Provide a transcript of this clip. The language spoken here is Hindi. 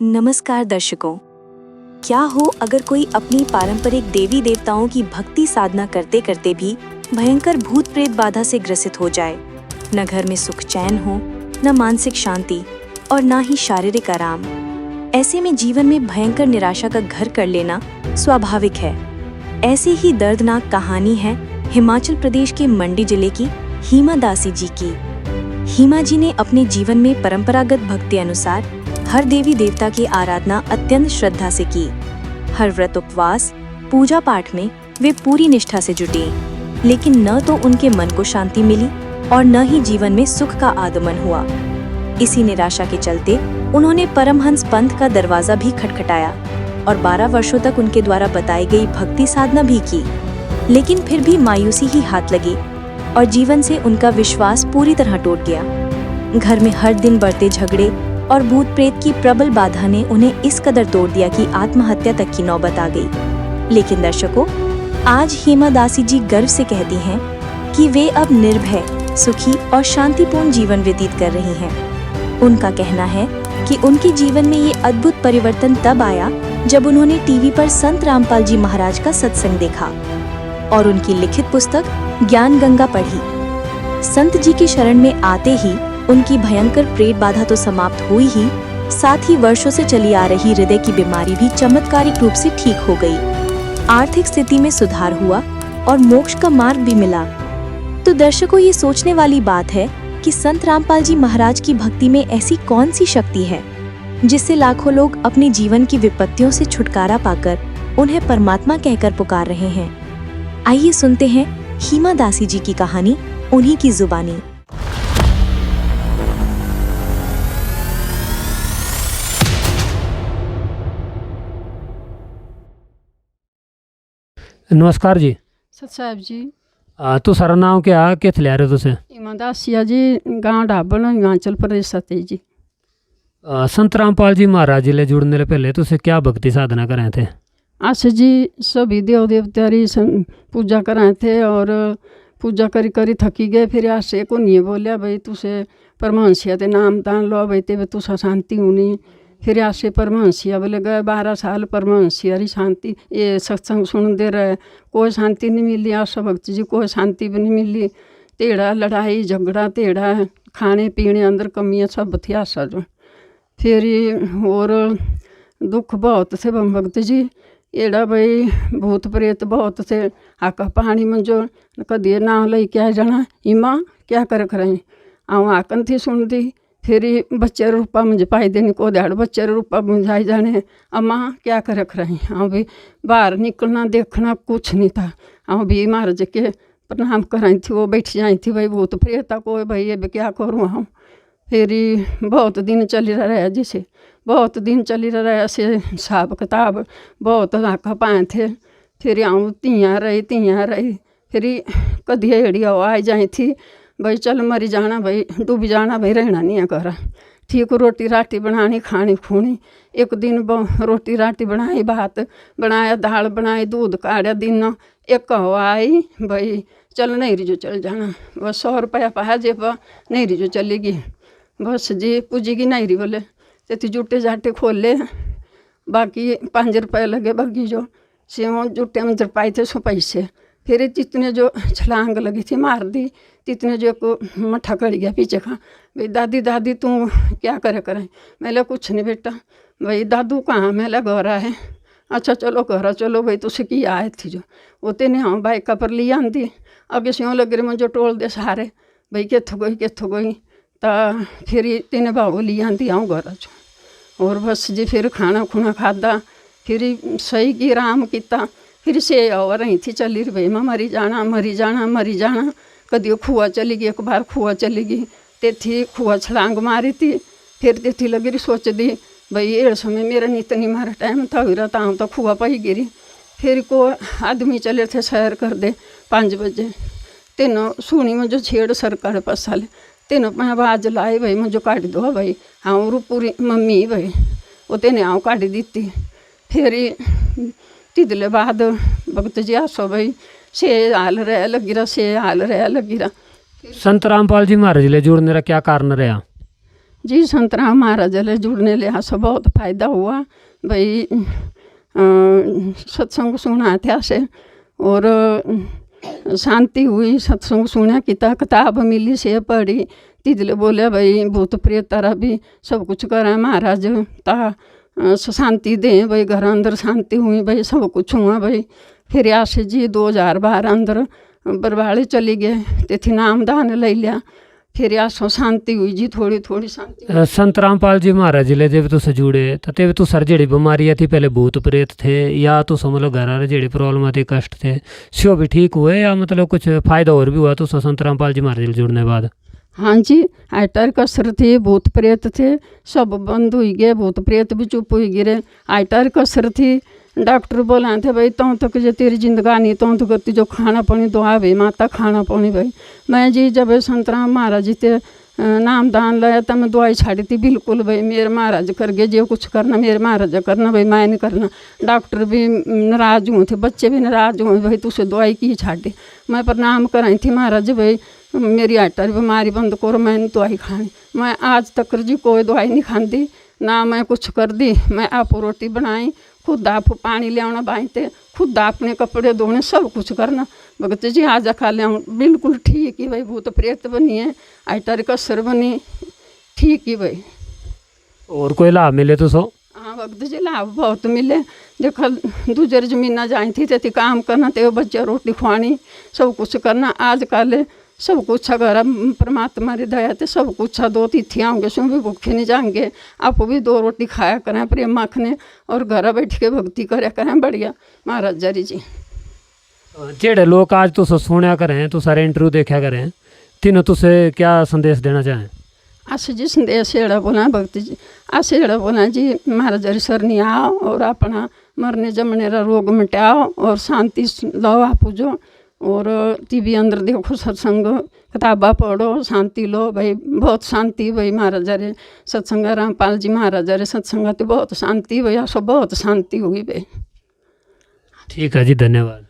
नमस्कार दर्शकों। क्या हो अगर कोई अपनी पारंपरिक देवी देवताओं की भक्ति साधना करते करते भी भयंकर भूत प्रेत बाधा से ग्रसित हो जाए। न घर में सुख चैन हो, न मानसिक शांति और न ही शारीरिक आराम। ऐसे में जीवन में भयंकर निराशा का घर कर लेना स्वाभाविक है। ऐसी ही दर्दनाक कहानी है हिमाचल प्रदेश के मंडी जिले की हीमा दासी जी की। हीमा जी ने अपने जीवन में परंपरागत भक्ति अनुसार हर देवी देवता की आराधना अत्यंत श्रद्धा से की। हर व्रत उपवास पूजा पाठ में वे पूरी निष्ठा से जुटे, लेकिन न तो उनके मन को शांति मिली और न ही जीवन में सुख का आगमन हुआ। इसी निराशा के चलते उन्होंने परमहंस पंथ का दरवाजा भी खटखटाया और 12 वर्षों तक उनके द्वारा बताई गई भक्ति साधना भी की, लेकिन फिर भी मायूसी ही हाथ लगी और जीवन से उनका विश्वास पूरी तरह टूट गया। घर में हर दिन बढ़ते झगड़े और भूत प्रेत की प्रबल बाधा ने उन्हें इस कदर तोड़ दिया कि आत्महत्या तक की नौबत आ गई। लेकिन दर्शकों, आज हीमा दासी जी गर्व से कहती हैं कि वे अब निर्भय, सुखी और शांतिपूर्ण जीवन व्यतीत कर रही हैं। उनका कहना है कि उनके जीवन में ये अद्भुत परिवर्तन तब आया जब उन्होंने टीवी पर संत रामपाल जी महाराज का सत्संग देखा और उनकी लिखित पुस्तक ज्ञान गंगा पढ़ी। संत जी की शरण में आते ही उनकी भयंकर प्रेत बाधा तो समाप्त हुई ही, साथ ही वर्षों से चली आ रही हृदय की बीमारी भी चमत्कारिक रूप से ठीक हो गई। आर्थिक स्थिति में सुधार हुआ और मोक्ष का मार्ग भी मिला। तो दर्शकों, ये सोचने वाली बात है कि संत रामपाल जी महाराज की भक्ति में ऐसी कौन सी शक्ति है जिससे लाखों लोग अपने जीवन की विपत्तियों से छुटकारा पाकर उन्हें परमात्मा कहकर पुकार रहे हैं। आइए सुनते हैं हीमा दासी जी की कहानी उन्हीं की जुबानी। नमस्कार जी। सत साहब जी। तू सारा नाम क्या कित लिया रहे तुसे? हीमा दासिया जी, गांव ढाबल, हिमाचल प्रदेश सती जी। संत रामपाल जी महाराज जी ले जुड़ने से पहले तुसे क्या भक्ति साधना कर रहे थे? आस जी सभी देव देवतारी पूजा कर रहे थे और पूजा करी करी थकी गए। फिर आसे को नहीं बोलिया भाई तुसे परमहंसिया ते नाम तान लो भाई ते तुसा शांति होनी। फिर आसे परमहंसिया बोले गए 12 साल परमहंसिया री शांति ये सत्संग सुन दे रहे, कोई शांति नहीं मिली। आशा भक्ति जी कोई शांति भी नहीं मिली। तेड़ा लड़ाई झगड़ा, तेड़ा खाने पीने अंदर कमियाँ सब थी आशा जो। फिर और दुख बहुत थे भक्त जी। एड़ा भाई भूत प्रेत बहुत थे। आका पानी में जो कदिए नाम लई क्या जाना हिमा क्या कर करें आऊँ आकन थी सुन दी। फिर बच्चे रूपा मुझे पाई देनी को दहाड़ बच्चे रूपा मुझाई जाने अम्मा क्या कर रख रही। हाँ भी बाहर निकलना देखना कुछ नहीं था। हाँ भी महाराज के प्रणाम कराई थी, वो बैठ जाई थी भाई भूत प्रेता को भाई ये क्या करूँ हम। फिर बहुत दिन चली रहा जिसे बहुत दिन चली रहा से हिसाब किताब बहुत आँखा पाए थे। फिर आऊँ तियाँ रही फिर कदी एड़ी आई जाई थी भाई चल मरी जाना भाई डूब जाना भाई रहना नहीं है घर। ठीक रोटी राटी बनानी खानी खूनी। एक दिन रोटी राटी बनाई, भात बनाया, दाल बनाई, दूध काढ़ा दिन। एक आई भाई चल नहीं रिजो चल जाना, बस 100 रुपया पाया जेब नहीं रिजो चलेगी। बस जी पूजेगी नहीं रही बोले ते जूटे जाटे खोले, बाकी 5 रुपये लगे बगी जो से जूटे में पाए थे 100 पैसे। फिर जितने जो छलांग लगी थी मार दी, तितने जो को मठा कड़ गया पीछे खा भाई दादी दादी तू क्या करें। मैंने कुछ नहीं बेटा भाई दादू कहाँ, मैंने घर है। अच्छा चलो घर चलो भाई तुझे की आए थी जो वो तेने हाँ बाइक का पर लिया आंदी आगे से लग रहे मुझे टोल दे सारे भाई कितों गई तो फिर तेने बाबू लिया आंदी आऊँ घर चो। और बस जी फिर खाना खुना खादा, फिर सही की आराम किया। फिर से और रही थी चली रही भाई मैं मरी जाना। कदी खुआ चली गई, एक बार खुआ चली गई तेथी खुआ छलांग मारी थी। फिर तेथी लगी रही सोच दी भाई एड़ समय मेरा नितनी मारा टाइम था हुई रहा तो खुआ पाई गिरी। फिर को आदमी चले थे सैर कर दे 5 बजे। तीनों सुनी मुझे छेड़ सरकार पसाले तीनों मैं आवाज लाई भाई मुझे काट दो भाई। हाँ रू पूरी मम्मी भाई वो तेने आऊँ काट दी। फिर तिदले बाद भगत जी आसो भाई से हाल रहा लगी रहा। संत रामपाल जी महाराज ले जुड़ने का क्या कारण रहा? जी संतराम महाराज ले जुड़ने ले यहाँ से बहुत फायदा हुआ भाई। सत्संग सुना थे से और शांति हुई। सत्संग सुना किताब मिली से पढ़ी तीजले बोले भाई भूत प्रेत तरह भी सब कुछ करा महाराज ता शांति दें भाई। घर अंदर शांति हुई भाई, सब कुछ हुआ भाई। फिर यहाँ से जी 2012 अंदर बरवाड़े चली गए ते थी नाम दान ले लिया। फिर यहाँ सो शांति हुई जी, थोड़ी थोड़ी शांति। संत रामपाल जी महाराज जिले जब तुस जुड़े तो तेरे तो सर जेड़ी बीमारियां थी पहले भूत प्रेत थे या तो मतलब घर वाले जेड़ी प्रॉब्लम थी कष्ट थे सो भी ठीक हुए या मतलब कुछ फायदा और भी हुआ तो संत रामपाल जी महाराज जिले जुड़ने बाद? हाँ जी, आइटर कसर थी, भूत प्रेत थे, सब बंद हुई गए, भूत प्रेत भी चुप हुई गिरे। आइटर कसर थी, डॉक्टर बोला थे भाई तो तक जो तेरी जिंदगानी तो करती जो खाना पानी दुआ भाई माता खाना पानी भाई। मैं जी जब संतराम महाराज जी ते नाम दान लाया तो मैं दवाई छाड़ी थी बिल्कुल भाई। मेरे महाराज कर गए जो कुछ करना मेरे महाराज करना भाई, मैं नहीं करना। डॉक्टर भी नाराज हुए थे, बच्चे भी नाराज हुए भाई तुझे दवाई की छाड़ी। मैं प्रणाम कराई थी महाराज भाई मेरी आइटर बीमारी बंद करो, मैं नहीं दवाई खानी। मैं आज तक जी कोई दवाई नहीं खाती ना मैं कुछ कर दी। मैं आप रोटी बनाई, खुद आप पानी ले आना बाईते, खुद अपने कपड़े धोने, सब कुछ करना। भगत जी आज खा ले बिल्कुल ठीक ही भाई। भूत प्रेत बनी है, आइटर कसर बनी, ठीक ही भाई। और कोई लाभ मिले तो सो? हाँ भगत जी लाभ बहुत मिले। देखो दूसरे जमीन जाई थी ते काम करना ते बच्चे रोटी खुआनी, सब कुछ करना। आज कल सब कुछ घर परमात्मा री दया ते सब कुछ 2 तिथि आऊँगे सो भी भूखे नहीं जाएंगे। आप भी 2 रोटी खाया करें प्रेम माखने और घर बैठ के भक्ति कराया करें बढ़िया महाराज जरी जी। जेड़े लोग आज तुस सुनिया करें तो सारे इंटरव्यू देखा करें तीनों तुसे क्या संदेश देना चाहें? अस जी संदेश एड़ा बोला भक्त जी, अस एड़ा बोला जी महाराज हरी सरनी आओ और अपना मरने जमने रा रोग मिटाओ और शांति लो आप जो। और टीवी अंदर देखो सत्संग किताबा पढ़ो, शांति लो भाई। बहुत शांति भाई महाराज रे सत्संग, रामपाल जी महाराज रे सत्संग तो बहुत शांति भाई, सब बहुत शांति हुई भाई। ठीक है जी, धन्यवाद।